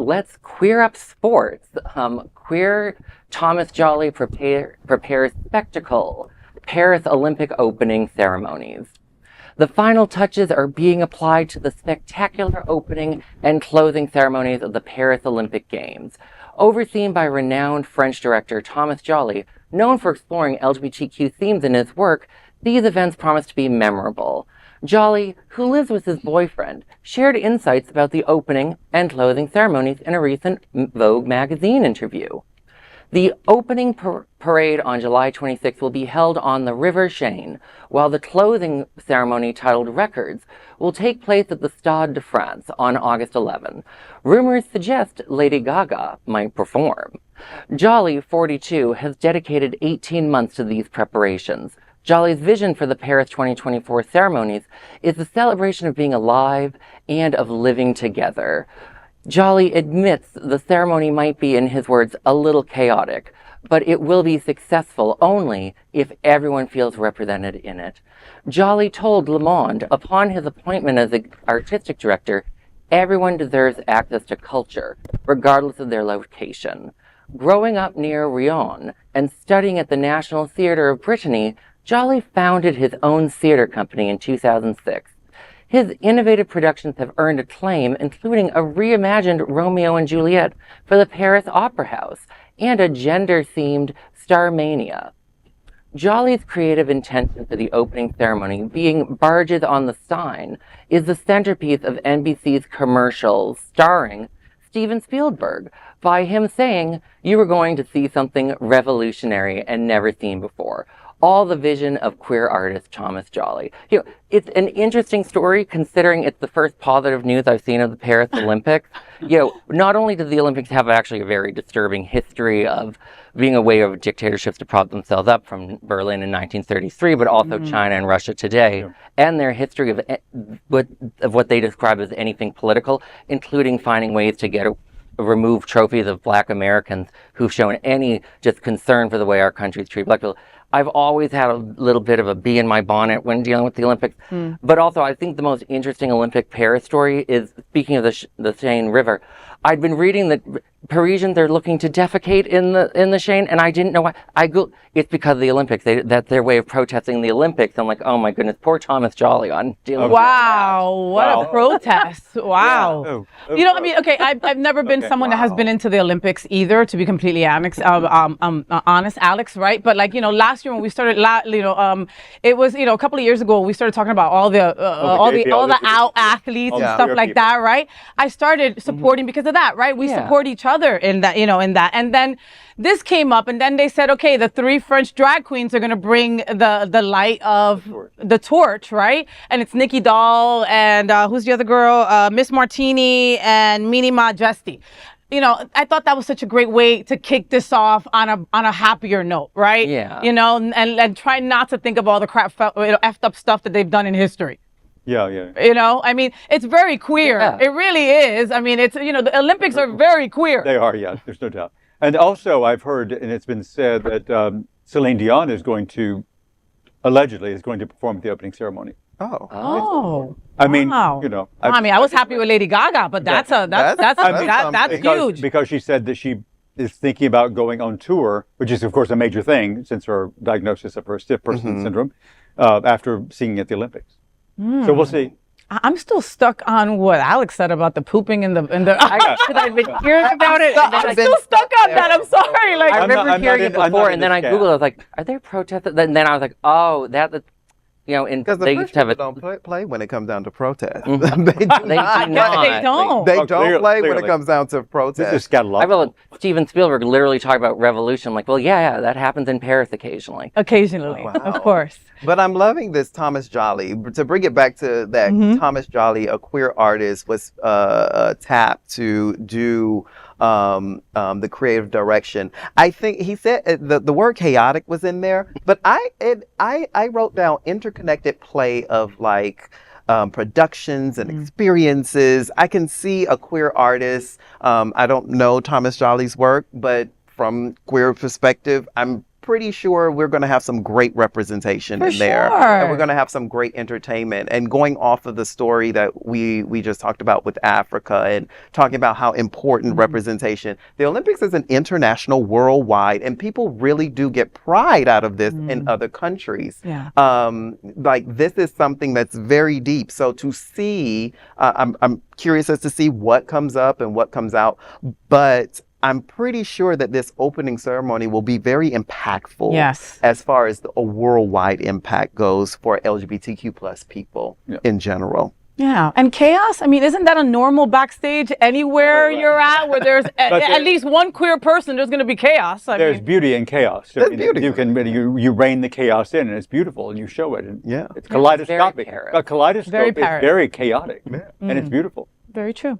let's queer up sports. Queer Thomas Jolly prepares spectacle, Paris Olympic opening ceremonies. The final touches are being applied to the spectacular opening and closing ceremonies of the Paris Olympic Games. Overseen by renowned French director Thomas Jolly, known for exploring LGBTQ themes in his work, these events promise to be memorable. Jolly, who lives with his boyfriend, shared insights about the opening and closing ceremonies in a recent Vogue Magazine interview. The opening parade on July 26 will be held on the River Seine, while the closing ceremony, titled Records, will take place at the Stade de France on August 11. Rumors suggest Lady Gaga might perform. Jolly, 42, has dedicated 18 months to these preparations. Jolly's vision for the Paris 2024 ceremonies is the celebration of being alive and of living together. Jolly admits the ceremony might be, in his words, a little chaotic, but it will be successful only if everyone feels represented in it. Jolly told Le Monde, upon his appointment as the artistic director, everyone deserves access to culture, regardless of their location. Growing up near Rion and studying at the National Theatre of Brittany, Jolly founded his own theater company in 2006. His innovative productions have earned acclaim, including a reimagined Romeo and Juliet for the Paris Opera House and a gender-themed Starmania. Jolly's creative intention for the opening ceremony, being Barges on the Seine, is the centerpiece of NBC's commercials starring Steven Spielberg, by him saying, "You were going to see something revolutionary and never seen before." All the vision of queer artist Thomas Jolly. You know, it's an interesting story considering it's the first positive news I've seen of the Paris Olympics. You know, not only do the Olympics have actually a very disturbing history of being a way of dictatorships to prop themselves up from Berlin in 1933, but also China and Russia today, and their history of what they describe as anything political, including finding ways to remove trophies of Black Americans who've shown any just concern for the way our countries treat Black people. I've always had a little bit of a bee in my bonnet when dealing with the Olympics. But also, I think the most interesting Olympic Paris story is, speaking of the Seine River, I'd been reading that Parisians are looking to defecate in the Seine, and I didn't know why. It's because of the Olympics. That's their way of protesting the Olympics. I'm like, oh my goodness, poor Thomas Jolly on dealing with that. What a protest. Wow. Yeah. You know, I mean, okay, I've never been someone that has been into the Olympics either, to be completely honest, Alex, right? But like, you know, last year when we started, it was, you know, a couple of years ago, we started talking about all the out athletes and stuff like that, right? I started supporting because of that, right? We support each other in that, you know, in that. And then this came up, and then they said, okay, the 3 French drag queens are going to bring the light of the torch, right? And it's Nikki Doll and who's the other girl? Miss Martini and Mini Majesti. You know, I thought that was such a great way to kick this off on a happier note, right? Yeah. You know, and try not to think of all the effed up stuff that they've done in history. Yeah, yeah. You know, I mean, it's very queer. Yeah. It really is. I mean, it's, you know, the Olympics are very queer. They are, yeah, there's no doubt. And also, I've heard, and it's been said that Celine Dion allegedly is going to perform at the opening ceremony. Oh. I mean, wow. you know. I was happy with Lady Gaga, but that's huge. Because she said that she is thinking about going on tour, which is, of course, a major thing since her diagnosis of her stiff person syndrome, after singing at the Olympics. So we'll see. I'm still stuck on what Alex said about the pooping in the. Because I've been hearing about it. I'm still stuck on that. I'm sorry. Like, I remember hearing it before, and then I Googled. I was like, "Are there protests?" Then I was like, "Oh, that's." You know, because the French people don't play when it comes down to protest. They don't. They don't play when it comes down to protest. This is scatological. Steven Spielberg literally talked about revolution. I'm like, well, yeah, that happens in Paris occasionally. Occasionally, of course. But I'm loving this Thomas Jolly. To bring it back to that, Thomas Jolly, a queer artist, was tapped to do the creative direction. I think he said the word chaotic was in there, but I wrote down interconnected play of like productions and experiences. I can see a queer artist. I don't know Thomas Jolly's work, but from queer perspective, I'm pretty sure we're going to have some great representation For in there. sure. And we're going to have some great entertainment. And going off of the story that we just talked about with Africa and talking about how important representation, the Olympics is an international, worldwide, and people really do get pride out of this in other countries. Yeah. Like this is something that's very deep. So to see, I'm curious as to see what comes up and what comes out, but I'm pretty sure that this opening ceremony will be very impactful. Yes. As far as a worldwide impact goes for LGBTQ plus people in general. Yeah, and chaos. I mean, isn't that a normal backstage anywhere you're at, where there's at least one queer person? There's going to be chaos. There's beauty in chaos. There's beauty. You rein the chaos in, and it's beautiful, and you show it. And yeah, it's kaleidoscopic. Very A kaleidoscope is very chaotic, and it's beautiful. Very true.